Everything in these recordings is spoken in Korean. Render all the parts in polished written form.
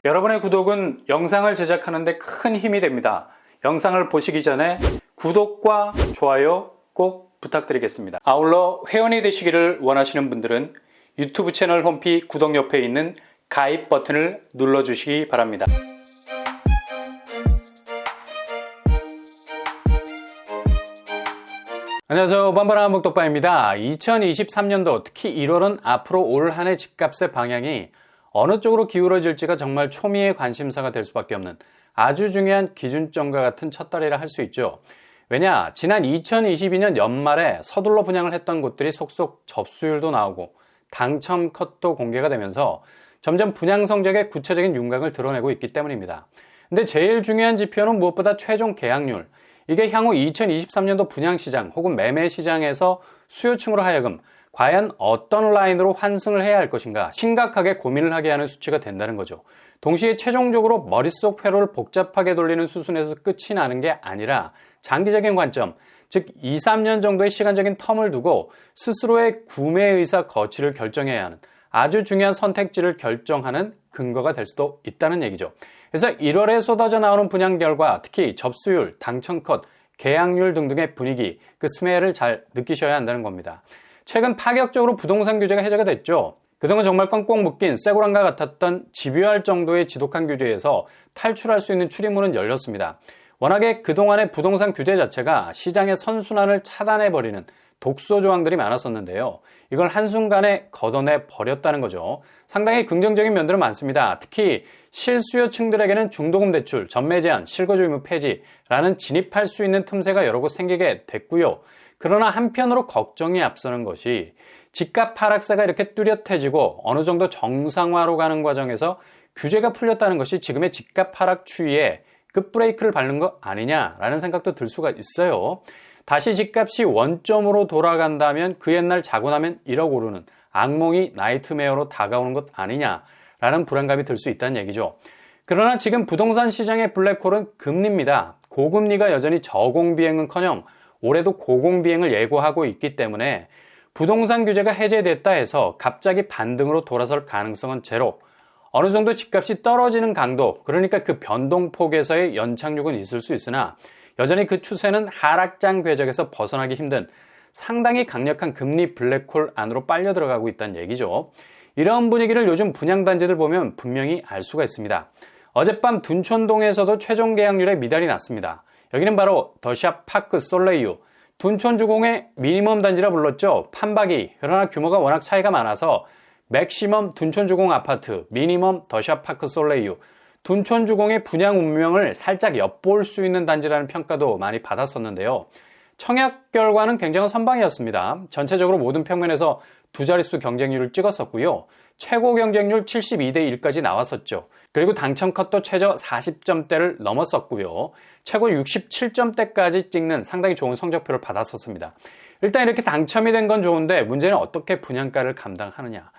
여러분의 구독은 영상을 제작하는 데 큰 힘이 됩니다. 영상을 보시기 전에 구독과 좋아요 꼭 부탁드리겠습니다. 아울러 회원이 되시기를 원하시는 분들은 유튜브 채널 홈피 구독 옆에 있는 가입 버튼을 눌러주시기 바랍니다. 안녕하세요. 뻔뻔한 한국독바입니다. 2023년도 특히 1월은 앞으로 올 한 해 집값의 방향이 어느 쪽으로 기울어질지가 정말 초미의 관심사가 될 수밖에 없는 아주 중요한 기준점과 같은 첫 달이라 할 수 있죠. 왜냐, 지난 2022년 연말에 서둘러 분양을 했던 곳들이 속속 접수율도 나오고 당첨 컷도 공개가 되면서 점점 분양 성적의 구체적인 윤곽을 드러내고 있기 때문입니다. 근데 제일 중요한 지표는 무엇보다 최종 계약률. 이게 향후 2023년도 분양시장 혹은 매매시장에서 수요층으로 하여금 과연 어떤 라인으로 환승을 해야 할 것인가 심각하게 고민을 하게 하는 수치가 된다는 거죠. 동시에 최종적으로 머릿속 회로를 복잡하게 돌리는 수순에서 끝이 나는 게 아니라 장기적인 관점, 즉 2, 3년 정도의 시간적인 텀을 두고 스스로의 구매 의사 거취를 결정해야 하는 아주 중요한 선택지를 결정하는 근거가 될 수도 있다는 얘기죠. 그래서 1월에 쏟아져 나오는 분양 결과, 특히 접수율, 당첨 컷, 계약률 등등의 분위기, 그 스멜을 잘 느끼셔야 한다는 겁니다. 최근 파격적으로 부동산 규제가 해제가 됐죠. 그동안 정말 꽁꽁 묶인 쇠고랑과 같았던 집요할 정도의 지독한 규제에서 탈출할 수 있는 출입문은 열렸습니다. 워낙에 그동안의 부동산 규제 자체가 시장의 선순환을 차단해버리는 독소 조항들이 많았었는데요. 이걸 한순간에 걷어내 버렸다는 거죠. 상당히 긍정적인 면들은 많습니다. 특히 실수요층들에게는 중도금 대출, 전매 제한, 실거주 의무 폐지라는 진입할 수 있는 틈새가 여러 곳 생기게 됐고요. 그러나 한편으로 걱정이 앞서는 것이 집값 하락세가 이렇게 뚜렷해지고 어느 정도 정상화로 가는 과정에서 규제가 풀렸다는 것이 지금의 집값 하락 추이에 급브레이크를 밟는 거 아니냐라는 생각도 들 수가 있어요. 다시 집값이 원점으로 돌아간다면 그 옛날 자고 나면 1억 오르는 악몽이 나이트메어로 다가오는 것 아니냐라는 불안감이 들 수 있다는 얘기죠. 그러나 지금 부동산 시장의 블랙홀은 금리입니다. 고금리가 여전히 저공비행은커녕 올해도 고공비행을 예고하고 있기 때문에 부동산 규제가 해제됐다 해서 갑자기 반등으로 돌아설 가능성은 제로. 어느 정도 집값이 떨어지는 강도, 그러니까 그 변동폭에서의 연착륙은 있을 수 있으나 여전히 그 추세는 하락장 궤적에서 벗어나기 힘든 상당히 강력한 금리 블랙홀 안으로 빨려 들어가고 있다는 얘기죠. 이런 분위기를 요즘 분양단지들 보면 분명히 알 수가 있습니다. 어젯밤 둔촌동에서도 최종 계약률에 미달이 났습니다. 여기는 바로 더샵 파크 솔레이유, 둔촌주공의 미니멈 단지라 불렀죠. 판박이. 그러나 규모가 워낙 차이가 많아서 맥시멈 둔촌주공 아파트, 미니멈 더샵 파크 솔레이유, 둔촌주공의 분양 운명을 살짝 엿볼 수 있는 단지라는 평가도 많이 받았었는데요. 청약 결과는 굉장한 선방이었습니다. 전체적으로 모든 평면에서 두 자릿수 경쟁률을 찍었었고요. 최고 경쟁률 72대 1까지 나왔었죠. 그리고 당첨 컷도 최저 40점대를 넘었었고요. 최고 67점대까지 찍는 상당히 좋은 성적표를 받았었습니다. 일단 이렇게 당첨이 된 건 좋은데 문제는 어떻게 분양가를 감당하느냐.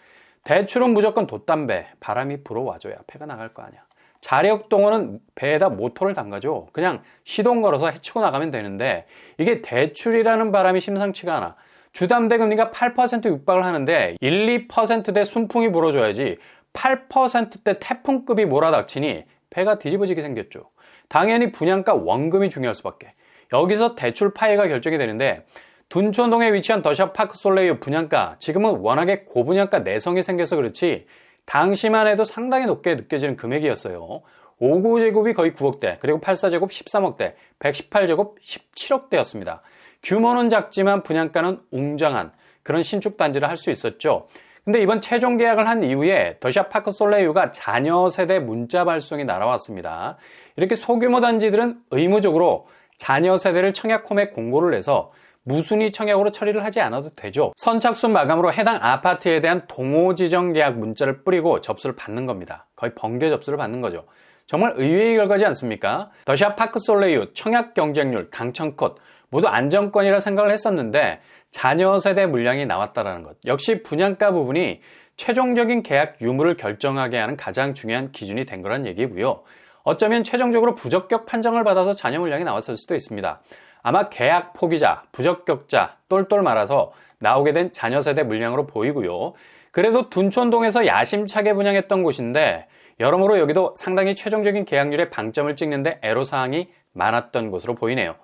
대출은 무조건 돛담배, 바람이 불어와줘야 배가 나갈 거 아니야. 자력동원은 배에다 모터를 담가죠. 그냥 시동 걸어서 헤치고 나가면 되는데 이게 대출이라는 바람이 심상치가 않아. 주담대 금리가 8% 육박을 하는데 1, 2%대 순풍이 불어줘야지 8%대 태풍급이 몰아닥치니 배가 뒤집어지게 생겼죠. 당연히 분양가 원금이 중요할 수밖에. 여기서 대출 파이가 결정이 되는데 둔촌동에 위치한 더샵 파크 솔레이유 분양가, 지금은 워낙에 고분양가 내성이 생겨서 그렇지 당시만 해도 상당히 높게 느껴지는 금액이었어요. 59제곱이 거의 9억대, 그리고 84제곱 13억대, 118제곱 17억대였습니다. 규모는 작지만 분양가는 웅장한 그런 신축 단지를 할 수 있었죠. 근데 이번 최종 계약을 한 이후에 더샵 파크 솔레이유가 자녀 세대 문자 발송이 날아왔습니다. 이렇게 소규모 단지들은 의무적으로 자녀 세대를 청약홈에 공고를 내서 무순위 청약으로 처리를 하지 않아도 되죠. 선착순 마감으로 해당 아파트에 대한 동호 지정 계약 문자를 뿌리고 접수를 받는 겁니다. 거의 번개 접수를 받는 거죠. 정말 의외의 결과지 않습니까? 더샵 파크 솔레이유 청약 경쟁률, 당첨 컷 모두 안정권이라 생각을 했었는데 자녀 세대 물량이 나왔다는 것. 역시 분양가 부분이 최종적인 계약 유무를 결정하게 하는 가장 중요한 기준이 된 거란 얘기고요. 어쩌면 최종적으로 부적격 판정을 받아서 자녀 물량이 나왔을 수도 있습니다. 아마 계약 포기자, 부적격자 똘똘 말아서 나오게 된 자녀 세대 물량으로 보이고요. 그래도 둔촌동에서 야심차게 분양했던 곳인데 여러모로 여기도 상당히 최종적인 계약률에 방점을 찍는데 애로사항이 많았던 것으로 보이네요.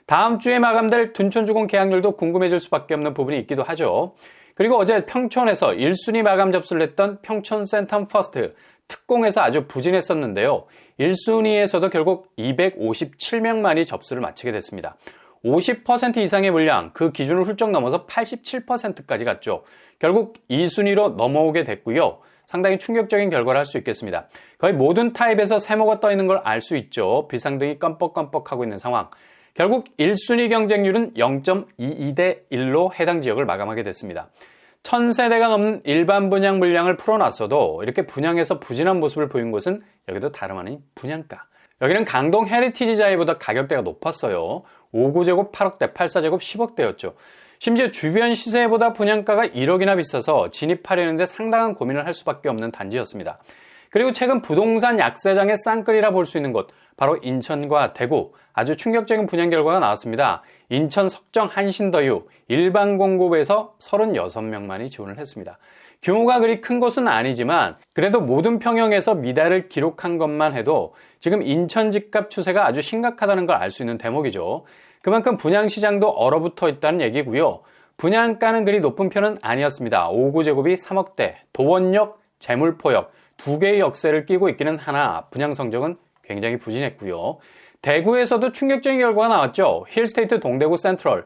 다음 주에 마감될 둔촌주공 계약률도 궁금해질 수밖에 없는 부분이 있기도 하죠. 그리고 어제 평촌에서 1순위 마감 접수를 했던 평촌 센텀 퍼스트 특공에서 아주 부진했었는데요. 1순위에서도 결국 257명만이 접수를 마치게 됐습니다. 50% 이상의 물량, 그 기준을 훌쩍 넘어서 87%까지 갔죠. 결국 2순위로 넘어오게 됐고요. 상당히 충격적인 결과를 할 수 있겠습니다. 거의 모든 타입에서 세모가 떠 있는 걸 알 수 있죠. 비상등이 껌뻑껌뻑하고 있는 상황. 결국 1순위 경쟁률은 0.22대 1로 해당 지역을 마감하게 됐습니다. 1000세대가 넘는 일반 분양 물량을 풀어놨어도 이렇게 분양에서 부진한 모습을 보인 곳은 여기도 다름 아닌 분양가. 여기는 강동 헤리티지 자이보다 가격대가 높았어요. 59제곱 8억대, 84제곱 10억대였죠. 심지어 주변 시세보다 분양가가 1억이나 비싸서 진입하려는데 상당한 고민을 할 수밖에 없는 단지였습니다. 그리고 최근 부동산 약세장의 쌍끌이라 볼 수 있는 곳, 바로 인천과 대구, 아주 충격적인 분양 결과가 나왔습니다. 인천 석정 한신더유 일반 공급에서 36명만이 지원을 했습니다. 규모가 그리 큰 곳은 아니지만 그래도 모든 평형에서 미달을 기록한 것만 해도 지금 인천 집값 추세가 아주 심각하다는 걸 알 수 있는 대목이죠. 그만큼 분양시장도 얼어붙어 있다는 얘기고요. 분양가는 그리 높은 편은 아니었습니다. 59제곱이 3억대, 도원역, 재물포역 두 개의 역세를 끼고 있기는 하나 분양 성적은 굉장히 부진했고요. 대구에서도 충격적인 결과가 나왔죠. 힐스테이트 동대구 센트럴.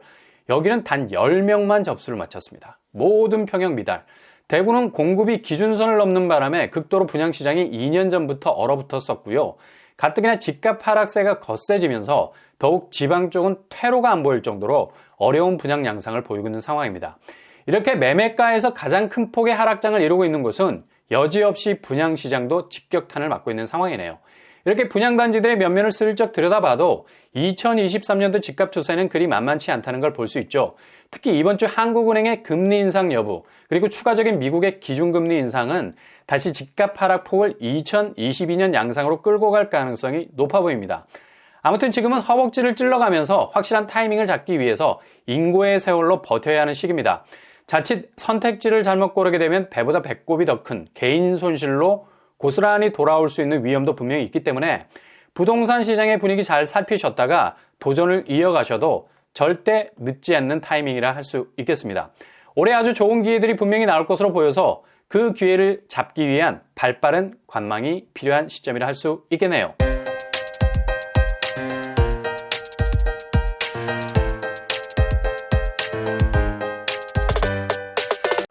여기는 단 10명만 접수를 마쳤습니다. 모든 평형 미달. 대구는 공급이 기준선을 넘는 바람에 극도로 분양시장이 2년 전부터 얼어붙었었고요. 가뜩이나 집값 하락세가 거세지면서 더욱 지방 쪽은 퇴로가 안 보일 정도로 어려운 분양 양상을 보이고 있는 상황입니다. 이렇게 매매가에서 가장 큰 폭의 하락장을 이루고 있는 곳은 여지없이 분양시장도 직격탄을 맞고 있는 상황이네요. 이렇게 분양단지들의 면면을 슬쩍 들여다봐도 2023년도 집값 추세는 그리 만만치 않다는 걸 볼 수 있죠. 특히 이번 주 한국은행의 금리 인상 여부, 그리고 추가적인 미국의 기준금리 인상은 다시 집값 하락폭을 2022년 양상으로 끌고 갈 가능성이 높아 보입니다. 아무튼 지금은 허벅지를 찔러가면서 확실한 타이밍을 잡기 위해서 인고의 세월로 버텨야 하는 시기입니다. 자칫 선택지를 잘못 고르게 되면 배보다 배꼽이 더 큰 개인 손실로 고스란히 돌아올 수 있는 위험도 분명히 있기 때문에 부동산 시장의 분위기 잘 살피셨다가 도전을 이어가셔도 절대 늦지 않는 타이밍이라 할 수 있겠습니다. 올해 아주 좋은 기회들이 분명히 나올 것으로 보여서 그 기회를 잡기 위한 발빠른 관망이 필요한 시점이라 할 수 있겠네요.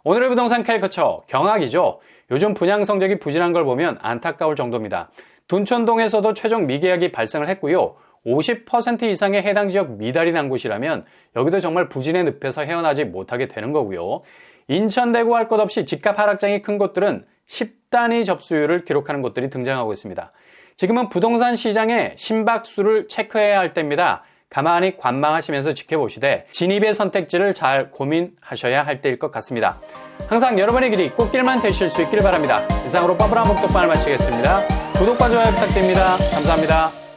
오늘의 부동산 캐리커처 경악이죠. 요즘 분양 성적이 부진한 걸 보면 안타까울 정도입니다. 둔촌동에서도 최종 미계약이 발생을 했고요. 50% 이상의 해당 지역 미달이 난 곳이라면 여기도 정말 부진의 늪에서 헤어나지 못하게 되는 거고요. 인천, 대구 할 것 없이 집값 하락장이 큰 곳들은 10단위 접수율을 기록하는 곳들이 등장하고 있습니다. 지금은 부동산 시장의 심박수를 체크해야 할 때입니다. 가만히 관망하시면서 지켜보시되 진입의 선택지를 잘 고민하셔야 할 때일 것 같습니다. 항상 여러분의 길이 꽃길만 되실 수 있기를 바랍니다. 이상으로 빠브라 목독방을 마치겠습니다. 구독과 좋아요 부탁드립니다. 감사합니다.